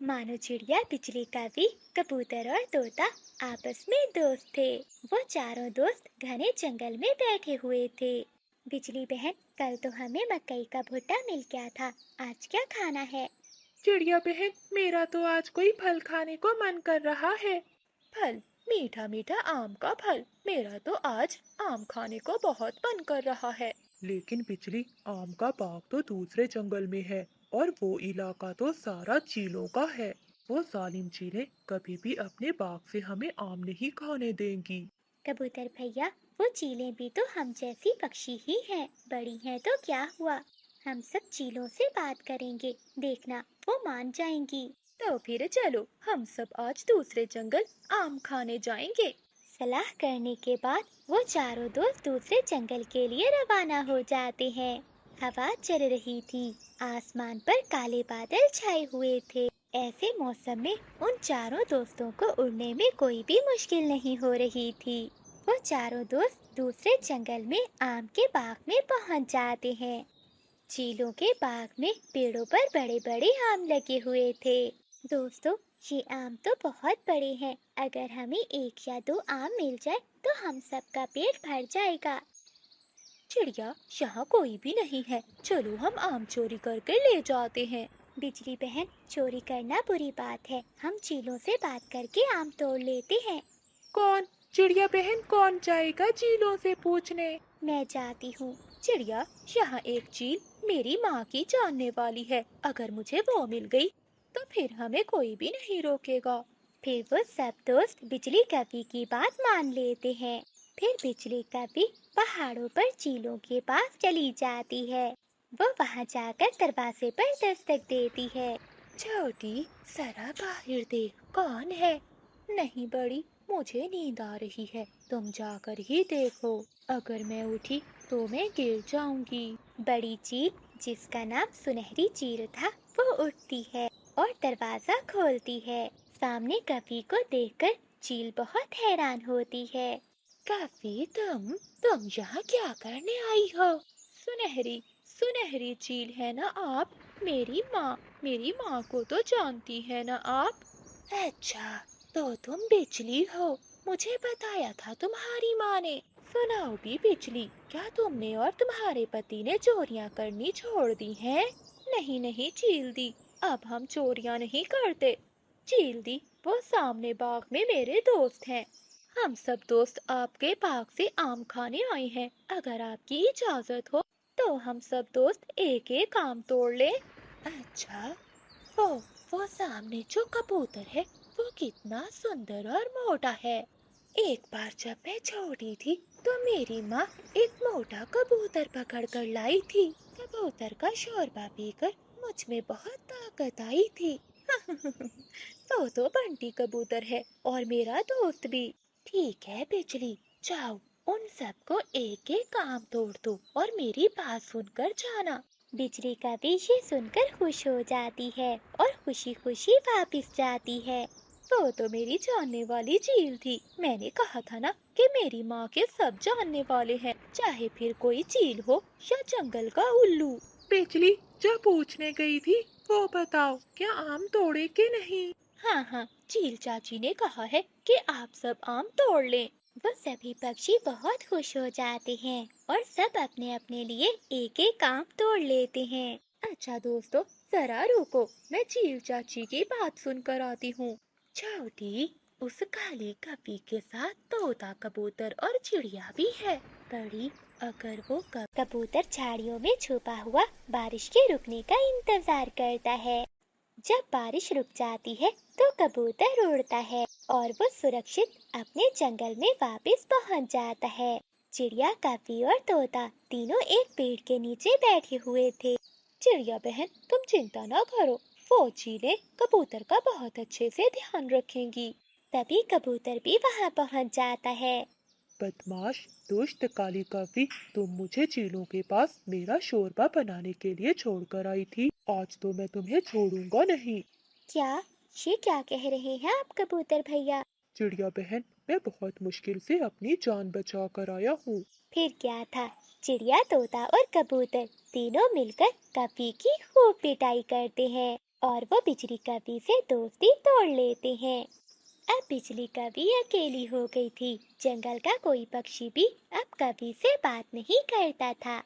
मानो चिड़िया, बिजली का भी, कबूतर और तोता आपस में दोस्त थे। वो चारों दोस्त घने जंगल में बैठे हुए थे। बिजली बहन, कल तो हमें मकई का भुट्टा मिल गया था, आज क्या खाना है? चिड़िया बहन, मेरा तो आज कोई फल खाने को मन कर रहा है। फल? मीठा मीठा आम का फल। मेरा तो आज आम खाने को बहुत मन कर रहा है। लेकिन बिजली, आम का बाग तो दूसरे जंगल में है और वो इलाका तो सारा चीलों का है। वो जालिम चीलें कभी भी अपने बाग से हमें आम नहीं खाने देंगी। कबूतर भैया, वो चीलें भी तो हम जैसी पक्षी ही हैं। बड़ी हैं तो क्या हुआ, हम सब चीलों से बात करेंगे, देखना वो मान जाएंगी। तो फिर चलो, हम सब आज दूसरे जंगल आम खाने जाएंगे। सलाह करने के बाद वो चारों दोस्त दूसरे जंगल के लिए रवाना हो जाते हैं। हवा चल रही थी, आसमान पर काले बादल छाए हुए थे। ऐसे मौसम में उन चारों दोस्तों को उड़ने में कोई भी मुश्किल नहीं हो रही थी। वो चारों दोस्त दूसरे जंगल में आम के बाग में पहुंच जाते हैं। चीलों के बाग में पेड़ों पर बड़े बड़े आम लगे हुए थे। दोस्तों, ये आम तो बहुत बड़े हैं। अगर हमें एक या दो आम मिल जाए तो हम सबका पेट भर जाएगा। चिड़िया, यहाँ कोई भी नहीं है, चलो हम आम चोरी करके ले जाते हैं। बिजली बहन, चोरी करना बुरी बात है, हम चीलों से बात करके आम तोड़ लेते हैं। कौन? चिड़िया बहन, कौन जाएगा चीलों से पूछने? मैं जाती हूँ। चिड़िया, यहाँ एक चील मेरी माँ की जानने वाली है, अगर मुझे वो मिल गई तो फिर हमें कोई भी नहीं रोकेगा। फिर वो सब दोस्त बिजली कवि की बात मान लेते हैं। फिर बिजली कवि पहाड़ों पर चीलों के पास चली जाती है। वो वहां जाकर दरवाजे पर दस्तक देती है। छोटी, जरा बाहर देख, कौन है? नहीं बड़ी, मुझे नींद आ रही है, तुम जाकर ही देखो। अगर मैं उठी तो मैं गिर जाऊंगी। बड़ी चील, जिसका नाम सुनहरी चील था, वो उठती है और दरवाजा खोलती है। सामने कवि को देखकर चील बहुत हैरान होती है। काफी, तुम यहाँ क्या करने आई हो? सुनहरी, सुनहरी चील है ना आप? मेरी माँ को तो जानती है ना आप? अच्छा, तो तुम बिजली हो। मुझे बताया था तुम्हारी माँ ने। सुनाओ भी बिजली, क्या तुमने और तुम्हारे पति ने चोरियां करनी छोड़ दी हैं? नहीं नहीं चील दी, अब हम चोरियां नहीं करते। चील दी, वो सामने बाग में मेरे दोस्त हैं। हम सब दोस्त आपके बाग से आम खाने आए हैं। अगर आपकी इजाजत हो तो हम सब दोस्त एक एक आम तोड़ ले। अच्छा, वो वो सामने जो कबूतर है, वो कितना सुंदर और मोटा है। एक बार जब मैं छोटी थी तो मेरी माँ एक मोटा कबूतर पकड़ कर लाई थी। कबूतर का शोरबा पीकर मुझ में बहुत ताकत आई थी। तो बंटी कबूतर है और मेरा दोस्त भी। ठीक है बिजली, जाओ, उन सबको एक एक काम तोड़ दो और मेरी बात सुनकर जाना। बिजली कवि ये सुनकर खुश हो जाती है और खुशी खुशी वापस जाती है। वो तो मेरी जानने वाली चील थी। मैंने कहा था ना कि मेरी माँ के सब जानने वाले हैं, चाहे फिर कोई चील हो या जंगल का उल्लू। बिजली, जो पूछने गई थी वो बताओ, क्या आम तोड़े के नहीं? हाँ हाँ, चील चाची ने कहा है कि आप सब आम तोड़ लें। वो सभी पक्षी बहुत खुश हो जाते हैं और सब अपने अपने लिए एक एक आम तोड़ लेते हैं। अच्छा दोस्तों, जरा रुको, मैं चील चाची की बात सुनकर आती हूँ। छोटी, उस काली कपी के साथ तोता कबूतर और चिड़िया भी है। बड़ी, अगर वो कबूतर झाड़ियों में छुपा हुआ बारिश के रुकने का इंतजार करता है। जब बारिश रुक जाती है तो कबूतर उड़ता है और वो सुरक्षित अपने जंगल में वापस पहुंच जाता है। चिड़िया, कौवी और तोता तीनों एक पेड़ के नीचे बैठे हुए थे। चिड़िया बहन, तुम चिंता ना करो, वो चीलें कबूतर का बहुत अच्छे से ध्यान रखेंगी। तभी कबूतर भी वहां पहुंच जाता है। बदमाश, दुष्ट काली कवि, तुम मुझे चीलों के पास मेरा शोरबा बनाने के लिए छोड़कर आई थी। आज तो मैं तुम्हें छोड़ूंगा नहीं। क्या? ये क्या कह रहे हैं आप कबूतर भैया? चिड़िया बहन, मैं बहुत मुश्किल से अपनी जान बचा कर आया हूँ। फिर क्या था, चिड़िया, तोता और कबूतर तीनों मिलकर कौवी की खूब पिटाई करते हैं और वो बिजली कवि से दोस्ती तोड़ लेते हैं। अब बिजली कवि अकेली हो गई थी। जंगल का कोई पक्षी भी अब कवि से बात नहीं करता था।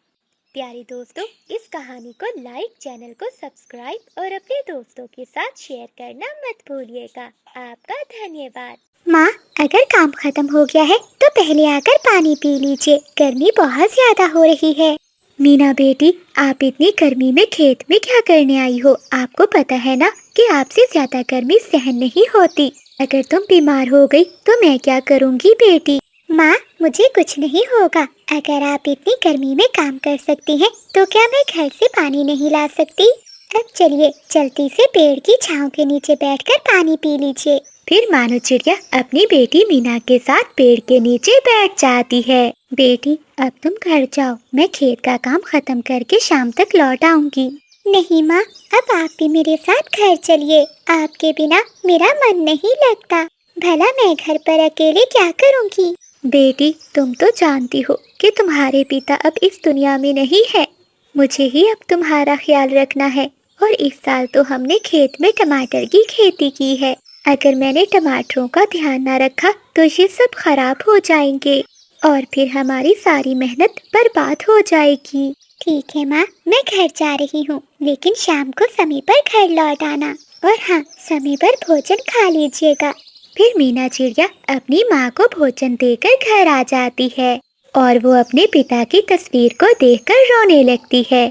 प्यारे दोस्तों, इस कहानी को लाइक, चैनल को सब्सक्राइब और अपने दोस्तों के साथ शेयर करना मत भूलिएगा। आपका धन्यवाद। माँ, अगर काम खत्म हो गया है तो पहले आकर पानी पी लीजिए, गर्मी बहुत ज्यादा हो रही है। मीना बेटी, आप इतनी गर्मी में खेत में क्या करने आई हो? आपको पता है ना कि आपसे ज्यादा गर्मी सहन नहीं होती। अगर तुम बीमार हो गई तो मैं क्या करूँगी बेटी? माँ, मुझे कुछ नहीं होगा। अगर आप इतनी गर्मी में काम कर सकती हैं तो क्या मैं घर से पानी नहीं ला सकती? अब चलिए जल्दी से पेड़ की छांव के नीचे बैठकर पानी पी लीजिए। फिर मानो चिड़िया अपनी बेटी मीना के साथ पेड़ के नीचे बैठ जाती है। बेटी, अब तुम घर जाओ, मैं खेत का काम खत्म करके शाम तक लौट आऊंगी। नहीं माँ, अब आप भी मेरे साथ घर चलिए। आपके बिना मेरा मन नहीं लगता। भला मैं घर पर अकेले क्या करूँगी? बेटी, तुम तो जानती हो कि तुम्हारे पिता अब इस दुनिया में नहीं है। मुझे ही अब तुम्हारा ख्याल रखना है। और इस साल तो हमने खेत में टमाटर की खेती की है। अगर मैंने टमाटरों का ध्यान न रखा तो ये सब खराब हो जाएंगे और फिर हमारी सारी मेहनत बर्बाद हो जाएगी। ठीक है माँ, मैं घर जा रही हूँ, लेकिन शाम को समय पर घर लौट आना। और हाँ, समय पर भोजन खा लीजिएगा। फिर मीना चिड़िया अपनी माँ को भोजन देकर घर आ जाती है और वो अपने पिता की तस्वीर को देखकर रोने लगती है।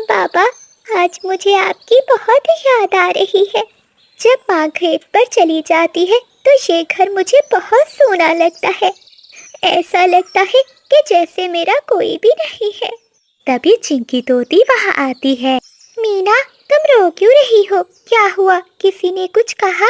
बाबा, आज मुझे आपकी बहुत याद आ रही है। जब माँ खेत पर चली जाती है तो ये घर मुझे बहुत सूना लगता है। ऐसा लगता है कि जैसे मेरा कोई भी नहीं है। तभी चिंकी तोती वहाँ आती है। मीना, तुम रो क्यों रही हो? क्या हुआ? किसी ने कुछ कहा?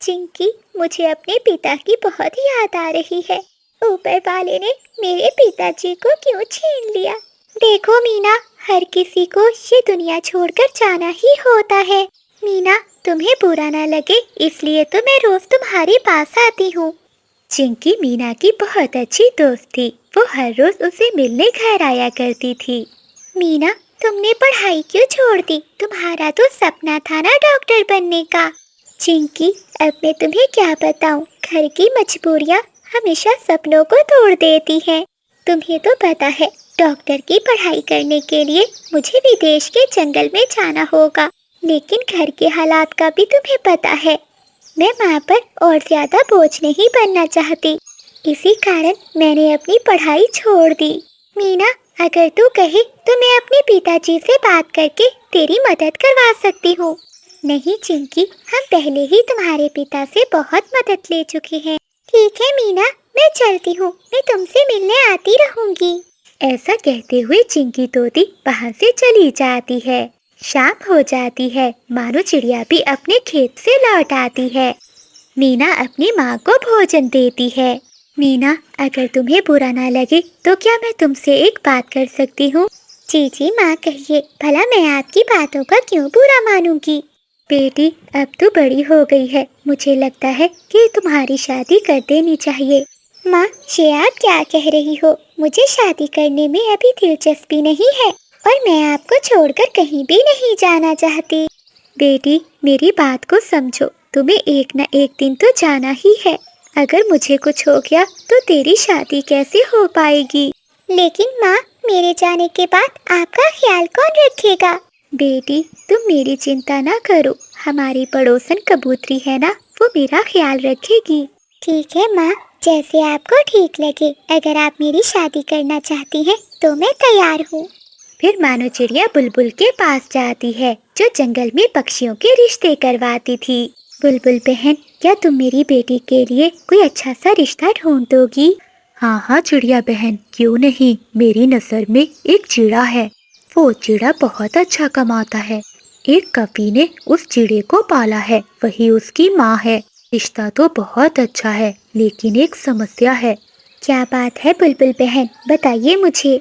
चिंकी, मुझे अपने पिता की बहुत याद आ रही है। ऊपर वाले ने मेरे पिताजी को क्यों छीन लिया? देखो मीना, हर किसी को ये दुनिया छोड़कर जाना ही होता है। मीना, तुम्हें बुरा ना लगे इसलिए तो मैं रोज तुम्हारे पास आती हूँ। चिंकी मीना की बहुत अच्छी दोस्त थी। वो हर रोज उसे मिलने घर आया करती थी। मीना, तुमने पढ़ाई क्यों छोड़ दी? तुम्हारा तो सपना था ना डॉक्टर बनने का। चिंकी, अब मैं तुम्हें क्या बताऊं, घर की मजबूरियां हमेशा सपनों को तोड़ देती हैं। तुम्हें तो पता है, डॉक्टर की पढ़ाई करने के लिए मुझे विदेश के जंगल में जाना होगा, लेकिन घर के हालात का भी तुम्हें पता है। मैं माँ पर और ज्यादा बोझ नहीं बनना चाहती, इसी कारण मैंने अपनी पढ़ाई छोड़ दी। मीना, अगर तू कहे तो मैं अपने पिताजी से बात करके तेरी मदद करवा सकती हूँ। नहीं चिंकी, हम पहले ही तुम्हारे पिता से बहुत मदद ले चुके हैं। ठीक है मीना, मैं चलती हूँ, मैं तुमसे मिलने आती रहूंगी। ऐसा कहते हुए चिंकी तोती वहाँ से चली जाती है। शाम हो जाती है। मानो चिड़िया भी अपने खेत से लौट आती है। मीना अपनी माँ को भोजन देती है। मीना, अगर तुम्हें बुरा ना लगे तो क्या मैं तुमसे एक बात कर सकती हूँ? जी जी माँ, कहिए, भला मैं आपकी बातों का क्यों बुरा मानूंगी? बेटी, अब तो बड़ी हो गई है, मुझे लगता है कि तुम्हारी शादी कर देनी चाहिए। माँ, ये आप क्या कह रही हो? मुझे शादी करने में अभी दिलचस्पी नहीं है और मैं आपको छोड़कर कहीं भी नहीं जाना चाहती। बेटी, मेरी बात को समझो, तुम्हें एक न एक दिन तो जाना ही है। अगर मुझे कुछ हो गया तो तेरी शादी कैसे हो पाएगी? लेकिन माँ, मेरे जाने के बाद आपका ख्याल कौन रखेगा? बेटी, तुम मेरी चिंता ना करो, हमारी पड़ोसन कबूतरी है ना, वो मेरा ख्याल रखेगी। ठीक है माँ, जैसे आपको ठीक लगे। अगर आप मेरी शादी करना चाहती हैं तो मैं तैयार हूँ। फिर मानो चिड़िया बुलबुल के पास जाती है, जो जंगल में पक्षियों के रिश्ते करवाती थी। बुलबुल बहन, क्या तुम मेरी बेटी के लिए कोई अच्छा सा रिश्ता ढूंढ दोगी? हाँ हाँ चिड़िया बहन, क्यों नहीं। मेरी नज़र में एक चिड़ा है, वो चिड़ा बहुत अच्छा कमाता है। एक कवि ने उस चिड़े को पाला है, वही उसकी माँ है। रिश्ता तो बहुत अच्छा है, लेकिन एक समस्या है। क्या बात है बुलबुल बहन, बताइए मुझे।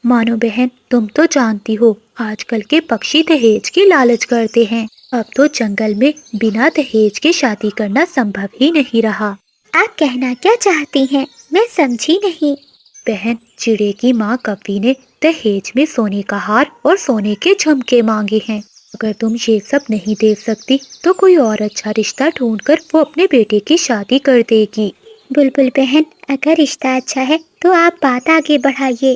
मानो बहन, तुम तो जानती हो आजकल के पक्षी दहेज की लालच करते हैं। अब तो जंगल में बिना दहेज के शादी करना संभव ही नहीं रहा। आप कहना क्या चाहती हैं? मैं समझी नहीं। बहन, चिड़े की माँ कवि ने दहेज में सोने का हार और सोने के झुमके मांगे हैं। अगर तुम ये सब नहीं दे सकती तो कोई और अच्छा रिश्ता ढूंढकर वो अपने बेटे की शादी कर देगी। बुलबुल बहन, अगर रिश्ता अच्छा है तो आप बात आगे बढ़ाइए।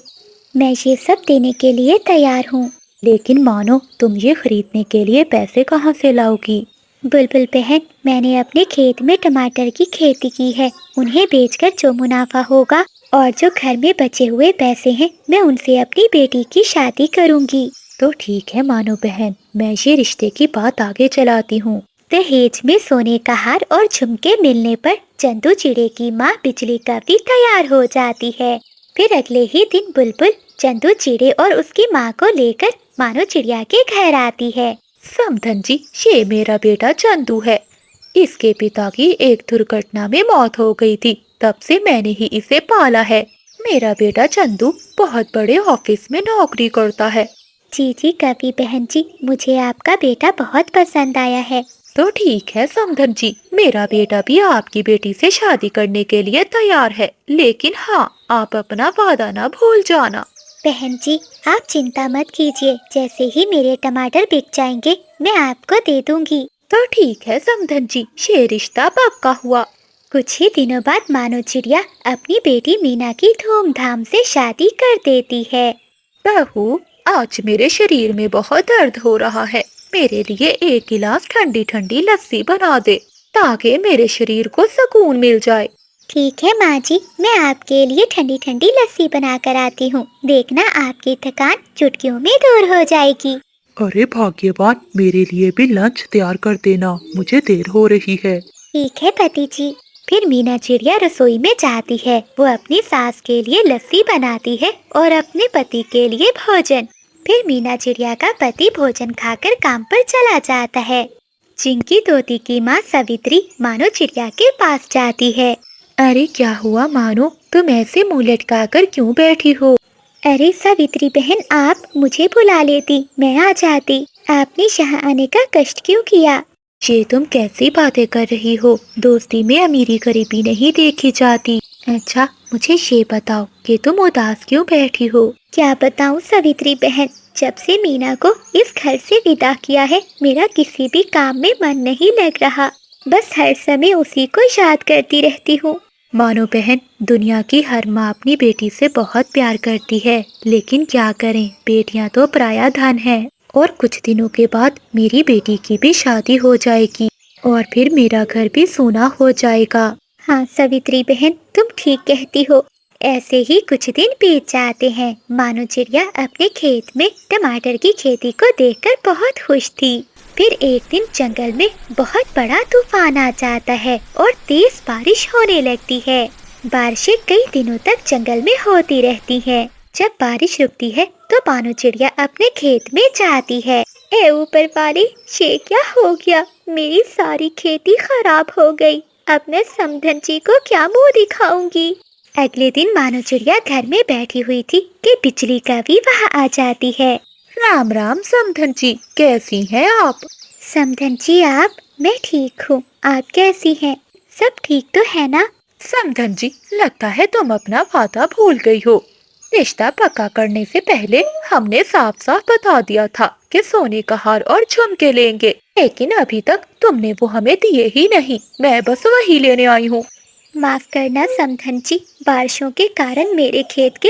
मैं ये सब देने के लिए तैयार हूँ। लेकिन मानो, तुम ये खरीदने के लिए पैसे कहाँ से लाओगी? बुलबुल बहन, मैंने अपने खेत में टमाटर की खेती की है। उन्हें बेचकर जो मुनाफा होगा और जो घर में बचे हुए पैसे हैं, मैं उनसे अपनी बेटी की शादी करूंगी। तो ठीक है मानो बहन, मैं ये रिश्ते की बात आगे चलाती हूँ। दहेज में सोने का हार और झुमके मिलने पर चंदू चिड़े की माँ बिजली का भी तैयार हो जाती है। फिर अगले ही दिन बुलबुल चंदू चिड़े और उसकी माँ को लेकर मानो चिड़िया के घर आती है। समधन जी, ये मेरा बेटा चंदू है। इसके पिता की एक दुर्घटना में मौत हो गई थी, तब से मैंने ही इसे पाला है। मेरा बेटा चंदू बहुत बड़े ऑफिस में नौकरी करता है। जी जी कवि बहन जी, मुझे आपका बेटा बहुत पसंद आया है। तो ठीक है समधन जी, मेरा बेटा भी आपकी बेटी से शादी करने के लिए तैयार है, लेकिन हाँ, आप अपना वादा ना भूल जाना। बहन जी, आप चिंता मत कीजिए, जैसे ही मेरे टमाटर बिक जाएंगे मैं आपको दे दूंगी। तो ठीक है समधन जी, ये रिश्ता पक्का हुआ। कुछ ही दिनों बाद मानो चिड़िया अपनी बेटी मीना की धूमधाम से शादी कर देती है। बहू, आज मेरे शरीर में बहुत दर्द हो रहा है। मेरे लिए एक गिलास ठंडी ठंडी लस्सी बना दे, ताकि मेरे शरीर को सुकून मिल जाए। ठीक है माँ जी, मैं आपके लिए ठंडी ठंडी लस्सी बना कर आती हूँ। देखना आपकी थकान चुटकियों में दूर हो जाएगी। अरे भाग्यवान, मेरे लिए भी लंच तैयार कर देना, मुझे देर हो रही है। ठीक है पति जी। फिर मीना चिड़िया रसोई में जाती है। वो अपनी सास के लिए लस्सी बनाती है और अपने पति के लिए भोजन। फिर मीना चिड़िया का पति भोजन खाकर काम पर चला जाता है। चिंकी तोती की माँ सवित्री मानो चिड़िया के पास जाती है। अरे क्या हुआ मानो, तुम ऐसे मुंह लटका कर क्यों बैठी हो? अरे सावित्री बहन, आप मुझे बुला लेती, मैं आ जाती। आपने यहाँ आने का कष्ट क्यों किया? ये तुम कैसी बातें कर रही हो? दोस्ती में अमीरी गरीबी नहीं देखी जाती। अच्छा, मुझे ये बताओ कि तुम उदास क्यों बैठी हो? क्या बताऊं सावित्री बहन, जब से मीना को इस घर से विदा किया है, मेरा किसी भी काम में मन नहीं लग रहा। बस हर समय उसी को याद करती रहती हूँ। मानो बहन, दुनिया की हर माँ अपनी बेटी से बहुत प्यार करती है, लेकिन क्या करें, बेटियां तो पराया धन है। और कुछ दिनों के बाद मेरी बेटी की भी शादी हो जाएगी और फिर मेरा घर भी सूना हो जाएगा। हाँ सावित्री बहन, तुम ठीक कहती हो। ऐसे ही कुछ दिन बीत जाते हैं। मानो चिड़िया अपने खेत में टमाटर की खेती को देखकर बहुत खुश थी। फिर एक दिन जंगल में बहुत बड़ा तूफान आ जाता है और तेज बारिश होने लगती है। बारिशें कई दिनों तक जंगल में होती रहती हैं। जब बारिश रुकती है तो मानो चिड़िया अपने खेत में जाती है। ए ऊपर वाली, ये क्या हो गया? मेरी सारी खेती खराब हो गई। अब मैं समधन जी को क्या मुंह दिखाऊंगी? अगले दिन मानो चिड़िया घर में बैठी हुई थी कि बिजली का भी वहाँ आ जाती है। राम राम समधन जी, कैसी हैं आप? समधन जी आप? मैं ठीक हूँ, आप कैसी हैं? सब ठीक तो है ना? समधन जी, लगता है तुम अपना वादा भूल गई हो। रिश्ता पक्का करने से पहले हमने साफ साफ बता दिया था कि सोने का हार और झुमके लेंगे, लेकिन अभी तक तुमने वो हमें दिए ही नहीं। मैं बस वही लेने आई हूँ। माफ करना समधन जी, बारिशों के कारण मेरे खेत के